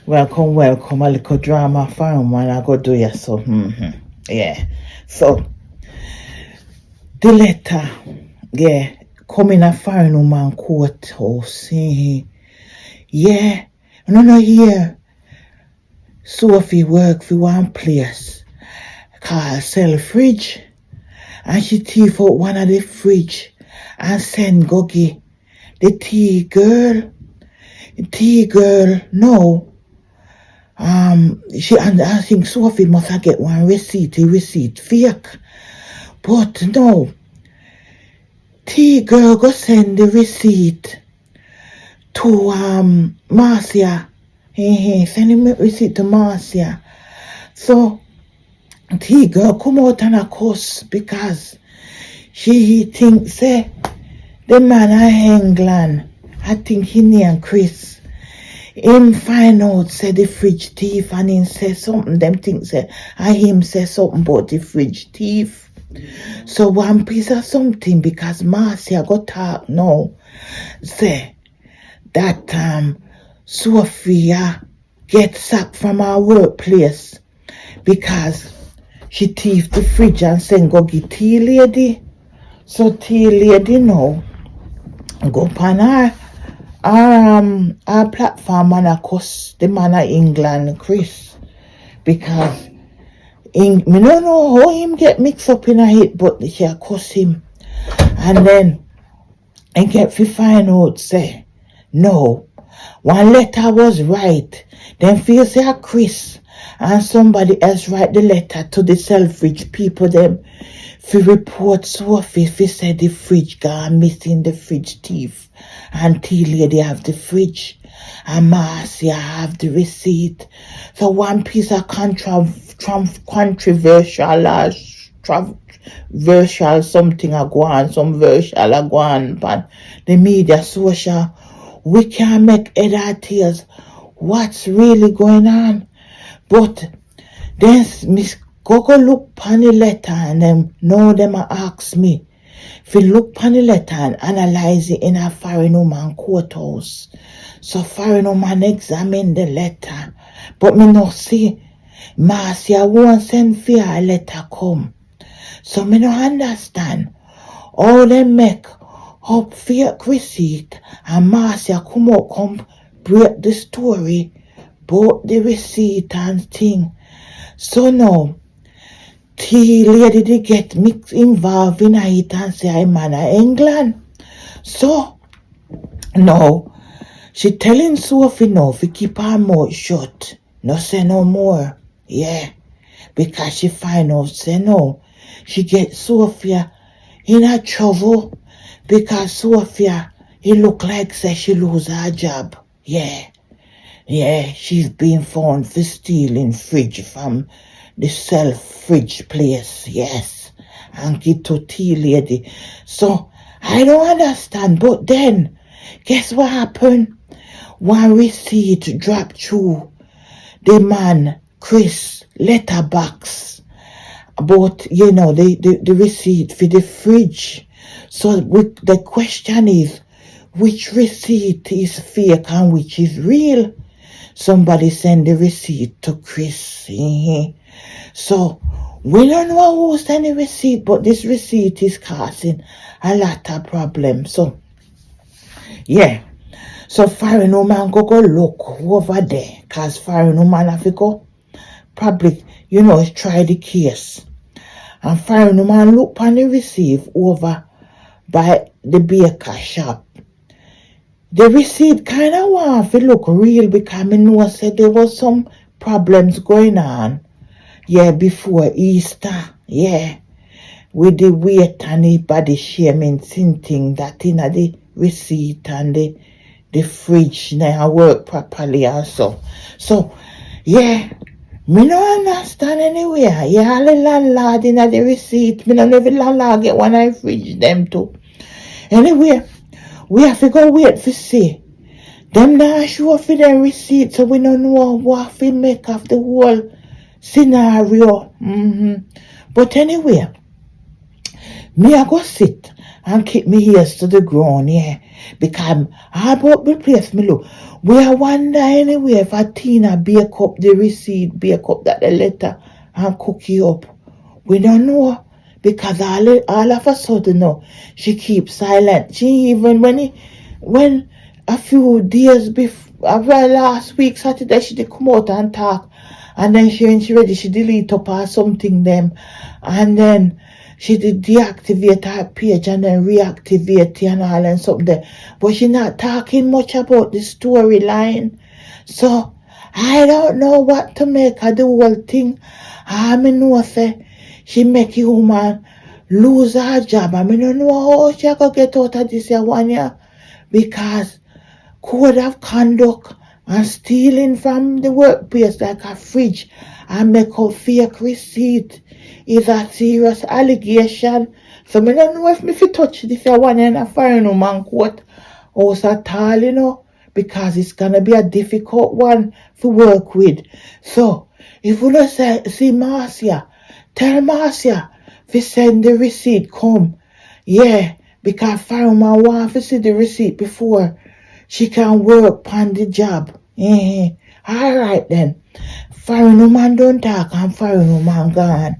Welcome. A little drama farm man. I go do ya so. Yeah. So the letter, yeah, coming a foreign woman courthouse. Yeah. No here. Sophie work for one place called sell fridge. And she thief out one of the fridge and send Gogi the tea girl. No. I think Sophie must have get one receipt fake. But no. Tea girl go send the receipt to Marcia. Send him receipt to Marcia. So Tea girl come out and a cuss because she thinks the man in England, I think he named Chris. Him find out say the fridge thief and him say something, them think say and him say something about the fridge thief. So one piece of something because Marcia go talk now say that Sophia get sacked from her workplace because she thief the fridge and send go get tea lady. So tea lady now go upon our platform and of course the man of England, Chris, because me don't know how him get mixed up in a hit, but she cuss him, and then I get to find out say no, one letter was right, then feel say Chris and somebody else write the letter to the Selfridge people them fi report Sophie fi say the fridge gone missing, the fridge thief, and tea lady have the fridge and Marcia have the receipt. So one piece of controversial something a go on, some virtual a go on, but the media social, we can't make head or tails what's really going on. But then Miss go look pan the letter and them know them a ask me if you look pan the letter and analyze it in a foreign woman courthouse. So foreign woman examine the letter, but me no see Marcia won't send for a letter come. So me no understand how they make up fake receipt and Marcia come break the story about the receipt and thing. So now tea lady they get mixed involved in it and say I'm man of England. So no, she telling Sophie no to keep her mouth shut, no say no more. Yeah, because she find out say no, she get Sophia in a trouble because Sophia it look like say she lose her job. Yeah, she's been found for stealing fridge from the self-fridge place, yes, and get to tea lady. So I don't understand, but then guess what happened? One receipt dropped through the man Chris letterbox about the receipt for the fridge. So the question is, which receipt is fake and which is real? Somebody send the receipt to Chris. So we don't know who sent the receipt, but this receipt is causing a lot of problems. So yeah. So foreign woman go look over there, cause foreign woman have to go probably, try the case. And foreign woman look on the receipt over by the baker shop. The receipt kind of want to look real because I know said there was some problems going on, before Easter, with the weight and the body shaming thing that in the receipt and the fridge now work properly also. So, me no understand anywhere. All the landlord in the receipt, me no every landlord get one I fridge them too. Anyway, we have to go wait to see. Them not sure for them receipt, so we don't know what to make of the whole scenario. But anyway, me I go sit and kick me ears to the ground, yeah. Because I about the place, me look. We are wonder anyway if a Tina bake up the receipt, bake up that the letter and cook it up. We don't know. Because all of a sudden now, she keeps silent. She even when a few days before, last week, Saturday, she did come out and talk. And then when she ready, she delete up or something them. And then she did deactivate her page and then reactivate it and all and something there. But she not talking much about the storyline. So I don't know what to make of the whole thing. I know say she make a woman lose her job. I don't know how she gonna get out of this here 1 year. Because code of conduct and stealing from the workplace like a fridge and make a fake receipt is a serious allegation. So I don't know if me fi touch this here 1 year in a foreign woman court house at all, because it's gonna be a difficult one to work with. So if you don't see Marcia, tell Marcia to send the receipt come. Yeah, because fireman want to see the receipt before she can work on the job. Alright then. Foreign woman don't talk and foreign woman gone.